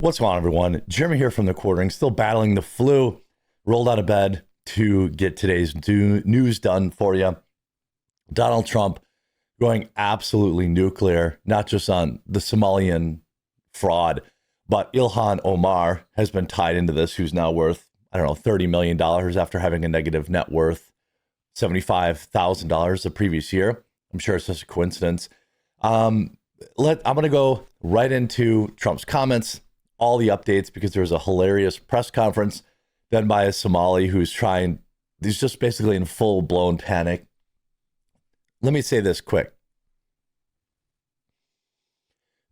What's going on, everyone? Jeremy here from the Quartering, still battling the flu. Rolled out of bed to get today's news done for you. Donald Trump going absolutely nuclear, not just on the Somalian fraud, but Ilhan Omar has been tied into this, who's now worth, $30 million after having a negative net worth, $75,000 the previous year. I'm sure it's just a coincidence. I'm going to go right into Trump's comments, all the updates, because there was a hilarious press conference done by a Somali he's just basically in full blown panic. Let me say this quick.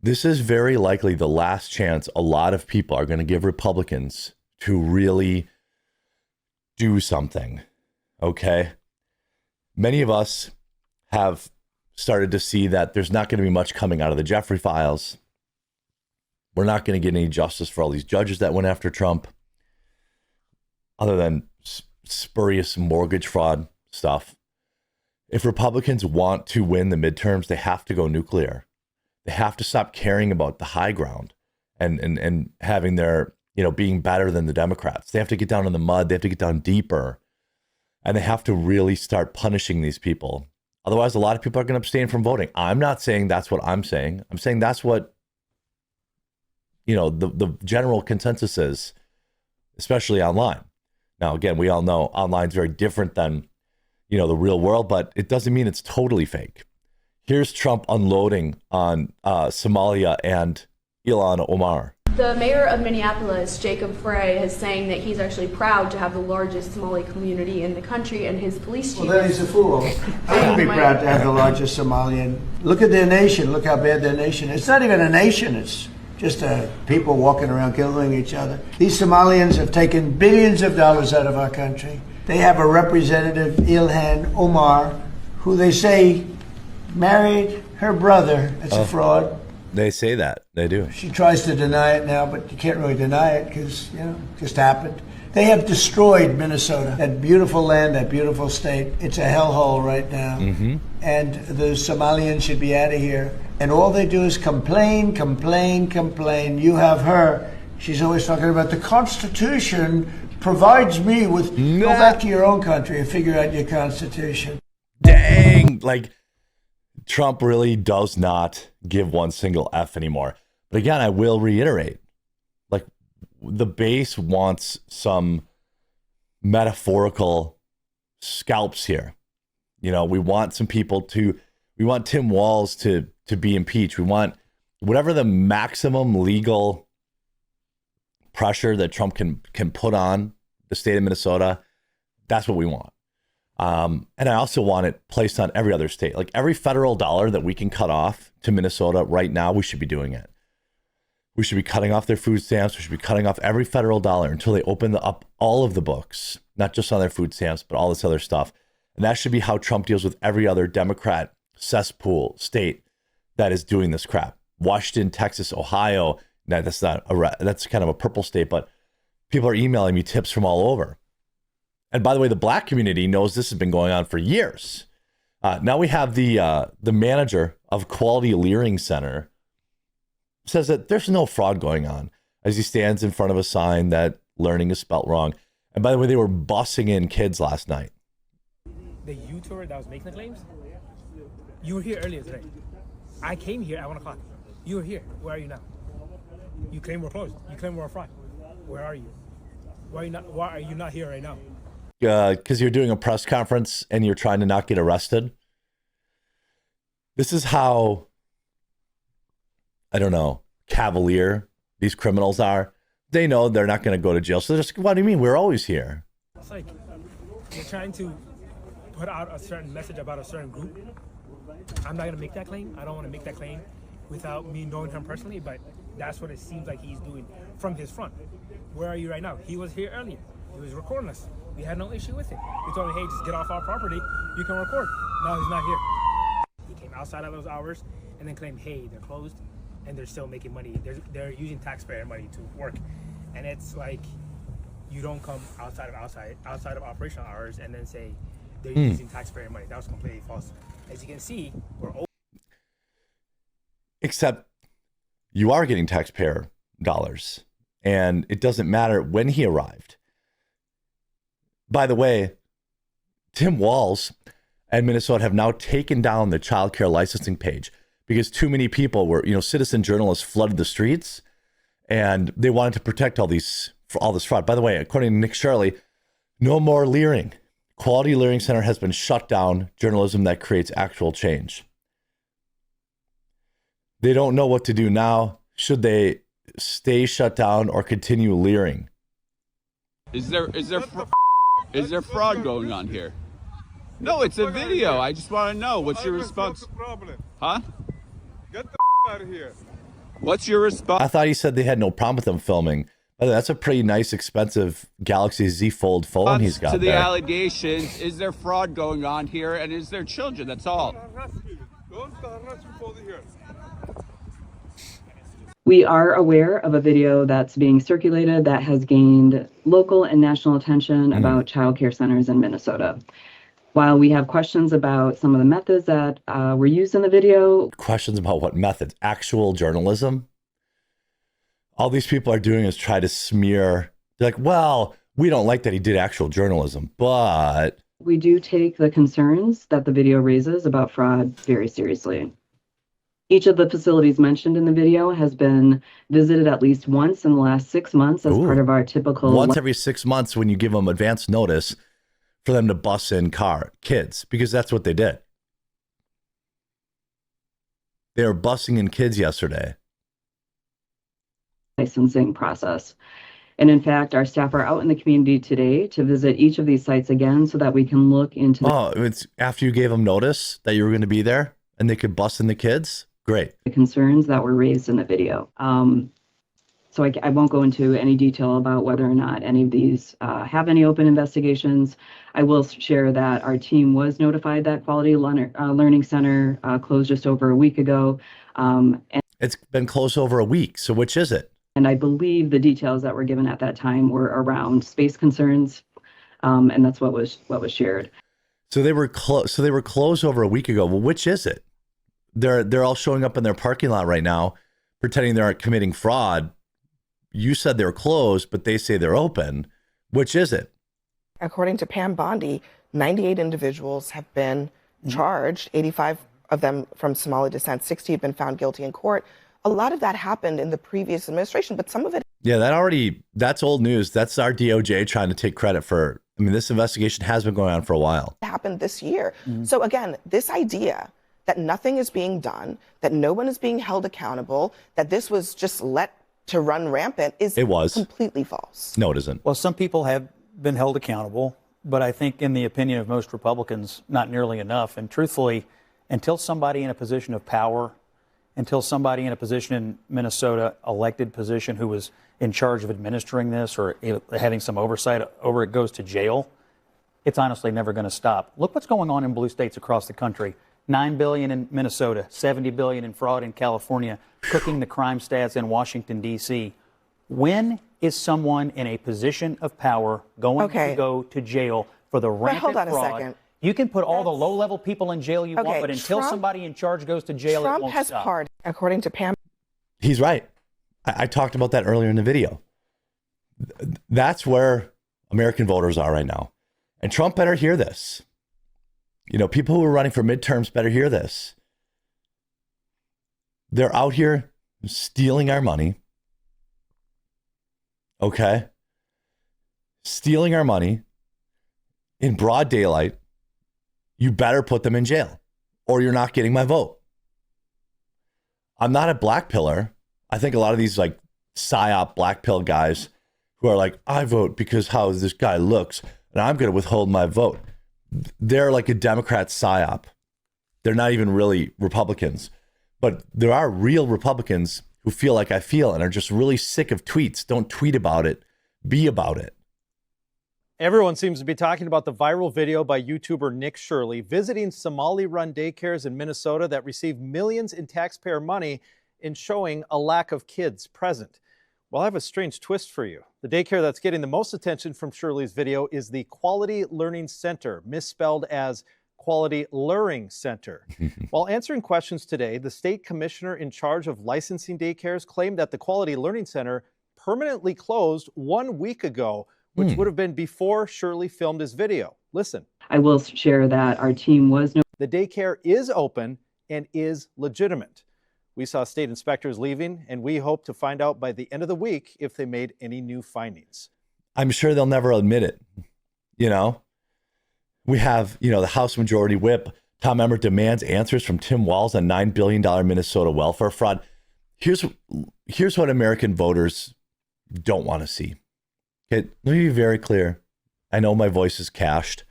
This is very likely the last chance a lot of people are going to give Republicans to really do something. Okay. Many of us have started to see that there's not going to be much coming out of the Jeffrey files. We're not going to get any justice for all these judges that went after Trump, other than spurious mortgage fraud stuff. If Republicans want to win the midterms, they have to go nuclear. They have to stop caring about the high ground and having their, being better than the Democrats. They have to get down in the mud. They have to get down deeper. And they have to really start punishing these people. Otherwise, a lot of people are going to abstain from voting. I'm not saying that's what I'm saying. I'm saying that's what the general consensus is, especially online. Now, again, we all know online is very different than, the real world, but it doesn't mean it's totally fake. Here's Trump unloading on Somalia and Ilhan Omar. The mayor of Minneapolis, Jacob Frey, is saying that he's actually proud to have the largest Somali community in the country, and his police chief... Well, then he's a fool. I can be proud to have the largest Somalian. Look at their nation. Look how bad their nation is. It's not even a nation. It's just people walking around killing each other. These Somalians have taken billions of dollars out of our country. They have a representative, Ilhan Omar, who they say married her brother. It's a fraud. They say that. They do. She tries to deny it now, but you can't really deny it because, it just happened. They have destroyed Minnesota, that beautiful land, that beautiful state. It's a hellhole right now. Mm-hmm. And the Somalians should be out of here. And all they do is complain, complain, complain. You have her. She's always talking about the Constitution provides me with... Go back to your own country and figure out your Constitution. Dang! Trump really does not give one single F anymore. But again, I will reiterate, the base wants some metaphorical scalps here. We want some people we want Tim Walz to be impeached. We want whatever the maximum legal pressure that Trump can put on the state of Minnesota. That's what we want. And I also want it placed on every other state. Every federal dollar that we can cut off to Minnesota right now, we should be doing it. We should be cutting off their food stamps. We should be cutting off every federal dollar until they open up all of the books, not just on their food stamps, but all this other stuff. And that should be how Trump deals with every other Democrat cesspool state that is doing this crap. Washington, Texas, Ohio. That's kind of a purple state, but people are emailing me tips from all over. And by the way, the black community knows this has been going on for years. Now we have the manager of Quality Learning Center says that there's no fraud going on as he stands in front of a sign that learning is spelt wrong. And by the way, they were bussing in kids last night. The YouTuber that was making the claims, you were here earlier today. I came here at 1 o'clock. You were here. Where are you now? You claim we're closed. You claim we're a fraud. Where are you? Why are you not here right now? Because you're doing a press conference and you're trying to not get arrested. This is how, cavalier these criminals are. They know they're not going to go to jail. So they're just, what do you mean? We're always here. It's like you're trying to put out a certain message about a certain group. I'm not going to make that claim. I don't want to make that claim without me knowing him personally, but that's what it seems like he's doing from his front. Where are you right now? He was here earlier. He was recording us. We had no issue with it. We told him, hey, just get off our property. You can record. No, he's not here. He came outside of those hours and then claimed, hey, they're closed and they're still making money. They're using taxpayer money to work. And it's like, you don't come outside of operational hours and then say they're using taxpayer money. That was completely false. As you can see, we're open. Except you are getting taxpayer And it doesn't matter when he arrived. By the way, Tim Walz and Minnesota have now taken down the child care licensing page because too many people were, citizen journalists flooded the streets and they wanted to protect all this fraud. By the way, according to Nick Shirley, no more leering. Quality Learning Center has been shut down. Journalism that creates actual change. They don't know what to do now. Should they stay shut down or continue leering? Is there fraud going on here? No, it's a video. I just want to know. What's your response? Huh? Get the out of here. What's your response? I thought he said they had no problem with them filming. That's a pretty nice, expensive Galaxy Z Fold phone he's got to the there. allegations, is there fraud going on here, and is there children? That's all. Don't harass me for the here. We are aware of a video that's being circulated that has gained local and national attention about child care centers in Minnesota. While we have questions about some of the methods that were used in the video. Questions about what methods? Actual journalism? All these people are doing is try to smear. They're like, well, we don't like that he did actual journalism, but... We do take the concerns that the video raises about fraud very seriously. Each of the facilities mentioned in the video has been visited at least once in the last 6 months as part of our typical... Once every 6 months when you give them advance notice for them to bus in kids, because that's what they did. They were busing in kids yesterday. Licensing process. And in fact, our staff are out in the community today to visit each of these sites again so that we can look into... It's after you gave them notice that you were going to be there and they could bus in the kids? Great. The concerns that were raised in the video. So I won't go into any detail about whether or not any of these have any open investigations. I will share that our team was notified that Quality Learning Center closed just over a week ago. And it's been closed over a week. So which is it? And I believe the details that were given at that time were around space concerns, and that's what was shared. So they were closed over a week ago. Well, which is it? They're all showing up in their parking lot right now, pretending they're committing fraud. You said they're closed, but they say they're open. Which is it? According to Pam Bondi, 98 individuals have been charged, 85 of them from Somali descent, 60 have been found guilty in court. A lot of that happened in the previous administration, but some of it... Yeah, that's old news. That's our DOJ trying to take credit for... this investigation has been going on for a while. ...happened this year. So again, this idea that nothing is being done, that no one is being held accountable, that this was just let to run rampant is completely false. No, it isn't. Well, some people have been held accountable, but I think in the opinion of most Republicans, not nearly enough. And truthfully, until somebody in a position of power, until somebody in a position in Minnesota, elected position, who was in charge of administering this or having some oversight over it goes to jail, it's honestly never going to stop. Look what's going on in blue states across the country. $9 billion in Minnesota, $70 billion in fraud in California, cooking the crime stats in Washington, D.C. When is someone in a position of power going to go to jail for the rampant hold on fraud? A second. You can put all the low-level people in jail you want, but until somebody in charge goes to jail, it won't stop. Trump has according to Pam. He's right. I talked about that earlier in the video. That's where American voters are right now. And Trump better hear this. People who are running for midterms better hear this. They're out here stealing our money. Okay? Stealing our money in broad daylight. You better put them in jail or you're not getting my vote. I'm not a black pillar. I think a lot of these like psyop black pill guys who are like, I vote because how this guy looks and I'm going to withhold my vote. They're like a Democrat psyop. They're not even really Republicans. But there are real Republicans who feel like I feel and are just really sick of tweets. Don't tweet about it. Be about it. Everyone seems to be talking about the viral video by YouTuber Nick Shirley visiting Somali-run daycares in Minnesota that receive millions in taxpayer money and showing a lack of kids present. Well, I have a strange twist for you. The daycare that's getting the most attention from Shirley's video is the Quality Learning Center, misspelled as Quality Luring Center. While answering questions today, the state commissioner in charge of licensing daycares claimed that the Quality Learning Center permanently closed 1 week ago, which would have been before Shirley filmed his video. Listen. I will share that our team was The daycare is open and is legitimate. We saw state inspectors leaving, and we hope to find out by the end of the week if they made any new findings. I'm sure they'll never admit it. You know, we have, the House Majority Whip, Tom Emmer, demands answers from Tim Walz on $9 billion Minnesota welfare fraud. Here's what American voters don't want to see. Okay, let me be very clear. I know my voice is cached.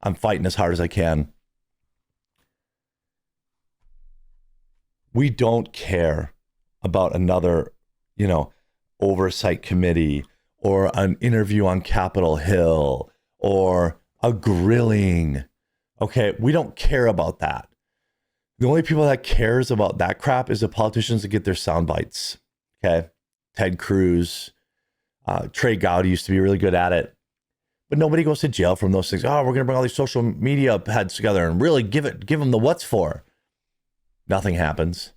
I'm fighting as hard as I can. We don't care about another, oversight committee or an interview on Capitol Hill or a grilling. Okay, we don't care about that. The only people that cares about that crap is the politicians that get their sound bites. Okay, Ted Cruz, Trey Gowdy used to be really good at it, but nobody goes to jail from those things. Oh, we're gonna bring all these social media heads together and really give them the what's for. Nothing happens.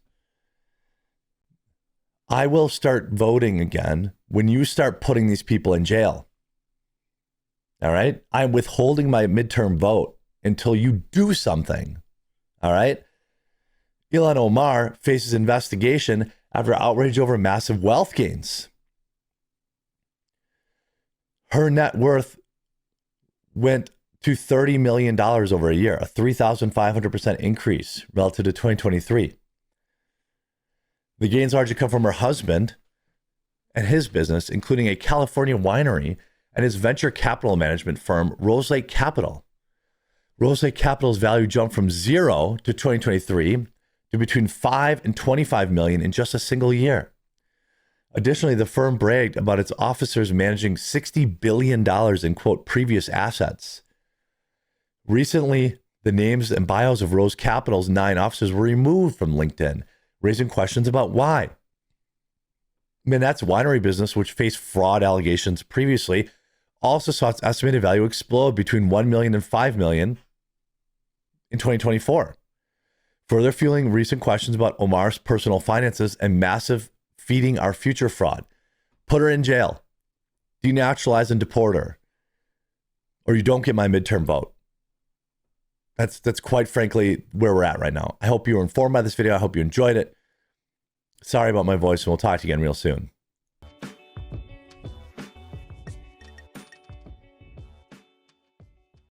I will start voting again when you start putting these people in jail. All right? I'm withholding my midterm vote until you do something. All right? Ilhan Omar faces investigation after outrage over massive wealth gains. Her net worth went to $30 million over a year, a 3,500% increase relative to 2023. The gains largely come from her husband and his business, including a California winery and his venture capital management firm, Rose Lake Capital. Rose Lake Capital's value jumped from zero to 2023 to between 5 and 25 million in just a single year. Additionally, the firm bragged about its officers managing $60 billion in, quote, previous assets. Recently, the names and bios of Rose Capital's 9 officers were removed from LinkedIn, raising questions about why. I mean, that's winery business, which faced fraud allegations previously, also saw its estimated value explode between 1 million and 5 million in 2024, further fueling recent questions about Omar's personal finances and massive feeding our future fraud. Put her in jail, denaturalize and deport her, or you don't get my midterm vote. That's quite frankly where we're at right now. I hope you were informed by this video. I hope you enjoyed it. Sorry about my voice, and we'll talk to you again real soon.